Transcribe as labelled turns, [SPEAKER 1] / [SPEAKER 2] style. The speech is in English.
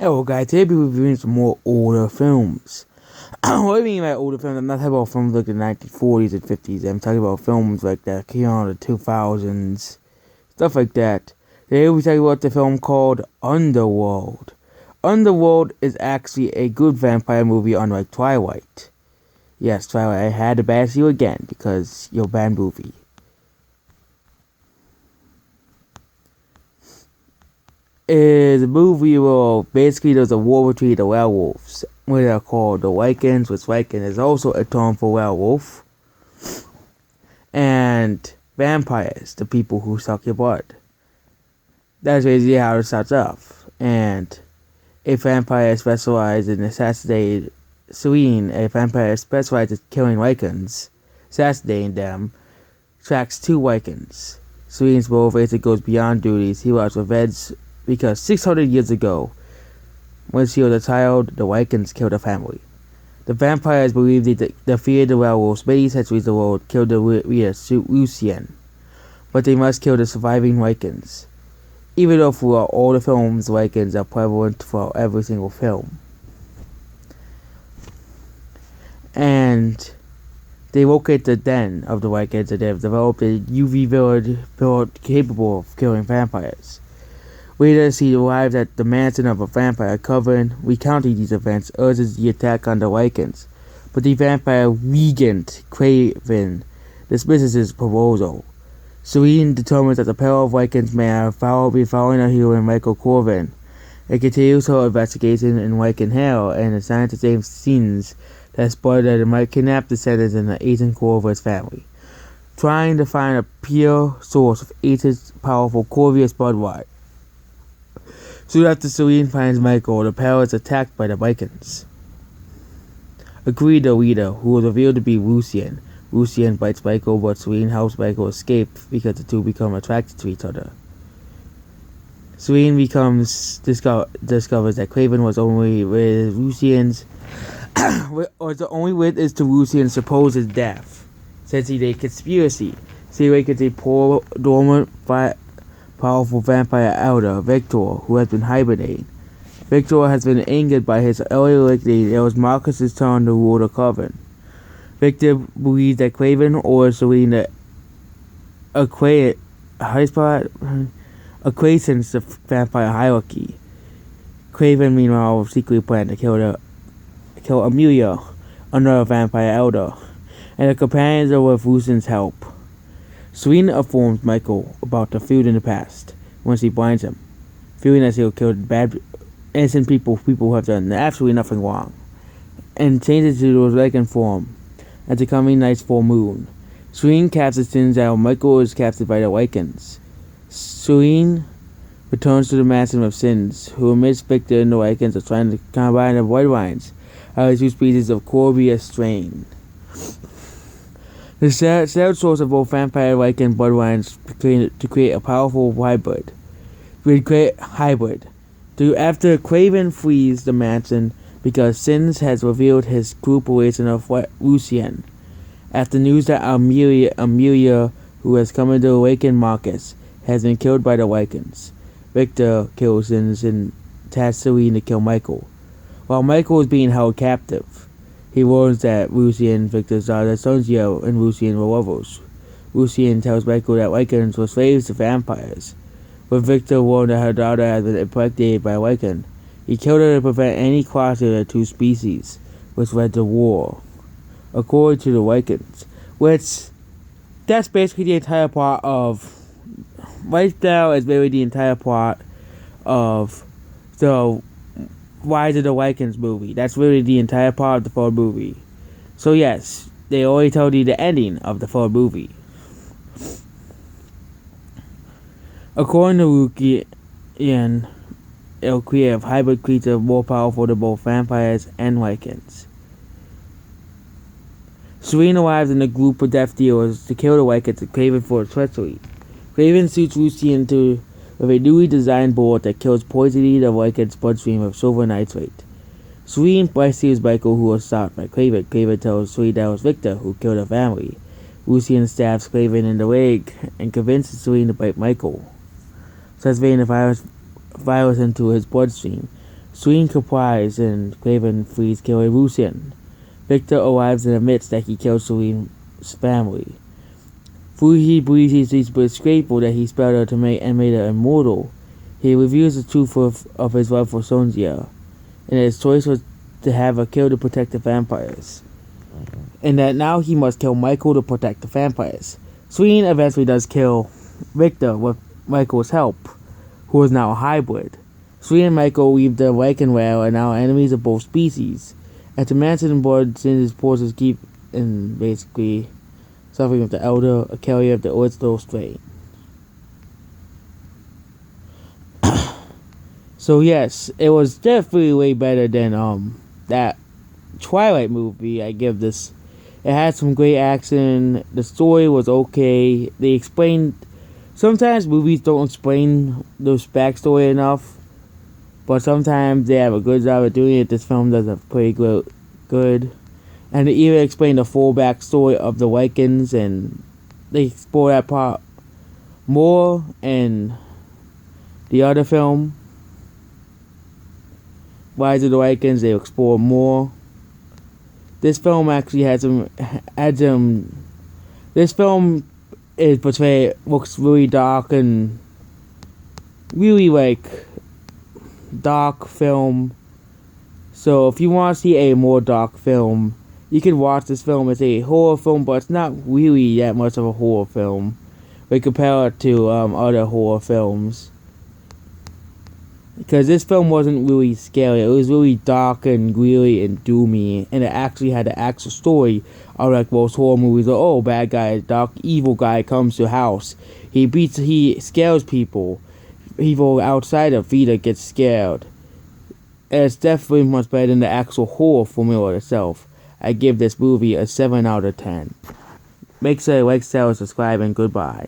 [SPEAKER 1] Hello guys, today we'll be reviewing some more older films. What I mean by older films, I'm not talking about films like the 1940s and 50s. I'm talking about films like that came out in the 2000s, stuff like that. Today we'll be talking about the film called Underworld. Underworld is actually a good vampire movie unlike Twilight. Yes, Twilight, I had to bash you again because you're a bad movie. Is a movie where basically there's a war between the werewolves, what are called the Vikings, which Viking is also a term for werewolf, and vampires, the people who suck your blood. That's basically how it starts off. And a vampire specialized in assassinating a vampire specialized in killing Vikings, assassinating them, tracks two Vikings. Serene's motivation goes beyond duties. He wants revenge because 600 years ago, when she was a child, the Vikings killed her family. The vampires believed they defeated the werewolves many centuries ago, killed the leader Lucian, but they must kill the surviving Vikings. Even though throughout all the films, Vikings are prevalent for every single film. And they locate the den of the Vikings and they have developed a UV village capable of killing vampires. Later, he arrives at the mansion of a vampire coven. Recounting these events, urges the attack on the Vikings, but the vampire regent Craven dismisses his proposal. Serene determines that the pair of Vikings may be following a hero in Michael Corvin, and continues her investigation in Viking hell and assigns the same scenes that spoiled that it might kidnap descendants in the ancient core of his family, trying to find a pure source of ancient powerful Corvius bloodline. Soon after Serene finds Michael, the pair is attacked by the Vikings. Agreed, the leader, who was revealed to be Lucian. Lucian bites Michael, but Serene helps Michael escape because the two become attracted to each other. Serene discovers that Craven was only with Lucian's was the only witness to Lucian's supposed death. Since he's a conspiracy, she awakens a poor, dormant, powerful vampire elder, Victor, who has been hibernating. Victor has been angered by his earlier awakening. It was Marcus's turn to rule the coven. Victor believes that Craven or Serena acquaintance the vampire hierarchy. Craven, meanwhile, secretly planned to kill Amelia, another vampire elder, and the companions are with Lucian's help. Serena informs Michael about the feud in the past when she blinds him, fearing that he'll kill bad, innocent people who have done absolutely nothing wrong, and changes to his Viking form at the coming night's full moon. Serene captures Sins out. Michael is captured by the Vikings. Serene returns to the mansion of Sins, who admits Victor and the Vikings are trying to combine the bloodlines of the two species of Corvius strain. The shared source of both vampire and Viking bloodlines to create a powerful hybrid. After Craven flees the mansion because Sins has revealed his true relation of Lucian. After news that Amelia, who has come to awaken Marcus, has been killed by the Vikings, Victor kills Sins and tasks Serene to kill Michael. While Michael is being held captive, he warns that Lucian, Victor's daughter Sonja, and Lucian were lovers. Lucian tells Michael that Vikings were slaves to vampires. When Victor warned that her daughter had been impregnated by a Viking, he killed her to prevent any crossing of the two species, which led to war. According to the Vikings, that's basically the entire plot of. Right now is really the entire plot of the Rise of the Vikings movie. That's really the entire part of the third movie. So yes, they already told you the ending of the third movie. According to Lucian, it'll create a hybrid creature more powerful than both vampires and Vikings. Serene arrives in a group of death dealers to kill the Vikings and Craven for treachery. Craven suits Lucian with a newly designed bullet that kills poisoning the Vikings' bloodstream with silver nitrate. Serene rescues Michael, who was shot by Craven. Craven tells Serene that it was Victor who killed her family. Lucian stabs Craven in the leg and convinces Serene to bite Michael, transferring the virus into his bloodstream. Serene complies and Craven flees killing Lucian. Victor arrives and admits that he killed Serene's family. He believes he's grateful that he spared her to make and made her immortal. He reveals the truth of his love for Sonja, and his choice was to have her killed to protect the vampires. And that now he must kill Michael to protect the vampires. Serene eventually does kill Victor with Michael's help, who is now a hybrid. Serene and Michael leave the Lycan Rail and now enemies of both species. After Manson and Blood sends his forces keep and basically suffering with the Elder, a carrier of the original strain. So yes, it was definitely way better than that Twilight movie. I give this. It had some great action. The story was okay. They explained. Sometimes movies don't explain this backstory enough, but sometimes they have a good job of doing it. This film does a pretty good. And they even explain the full backstory of the Lycans, and they explore that part more in the other film. Rise of the Lycans, they explore more. This film actually has some. This film is portrayed, looks really dark and really like dark film. So if you want to see a more dark film, you can watch this film. It's a horror film, but it's not really that much of a horror film when compared to other horror films. Because this film wasn't really scary. It was really dark and gritty and doomy, and it actually had the actual story. Unlike most horror movies, bad guy, dark evil guy comes to house. He scares people. People outside of Vita get scared. And it's definitely much better than the actual horror formula itself. I give this movie a 7 out of 10. Make sure to like, share, subscribe, and goodbye.